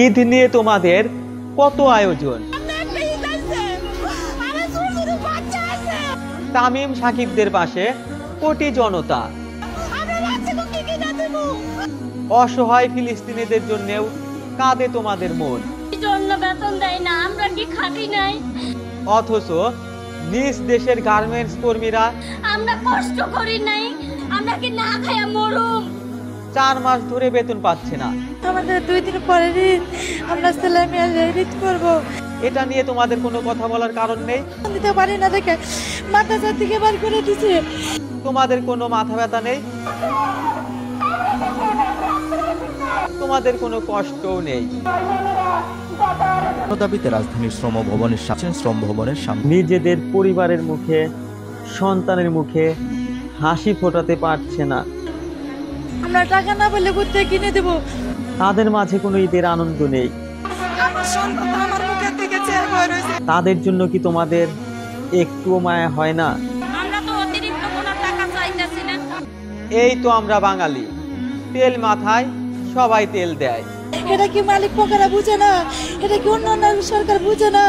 ঈদ নিয়ে তোমাদের কত আয়োজন। তামিম সাকিবদের পাশে কোটি জনতা। অসহায় ফিলিস্তিনিদের জন্যও কাঁদে তোমাদের মন। বেতন দেয় না, আমরা কি খাটি নাই? অথচ নিজ দেশের গার্মেন্টস কর্মীরা আমরা কষ্ট করি নাই, আমরা কি না খায়া মরুম? 4 মাস ধরে বেতন পাচ্ছে না। আমাদের 2 দিন পরে ঈদ, আমরা ছেলে মেয়ে ঈদ করব। এটা নিয়ে তোমাদের কোনো কথা বলার কারণ নেই। দিতে পারি না দেখে মাথা থেকে বার করে দিছে। তোমাদের কোনো মাথা ব্যথা নেই, তোমাদের কোনো কষ্টও নেই। দাবিতে রাজধানীর শ্রম ভবনের সামনে নিজেদের পরিবারের মুখে, সন্তানের মুখে হাসি ফোটাতে পারছে না। আমরা টাকা না পেলে ঘুরতে কিনে দেব। তাদের মাঝে কোনো ঈদের আনন্দ নেই। আমার সন্তান আমার মুখের দিকে চেয়ে রয়েছে। তাদের জন্য কি তোমাদের একটুও মায়া হয় না? আমরা তো অতিরিক্ত কোনো টাকা চাইতেছি না। এই তো আমরা বাঙালি, তেল মাথায় সবাই তেল দেয়। এটা কি মালিক পকেরা বুঝে না? এটা কি অন্য সরকার বুঝে না?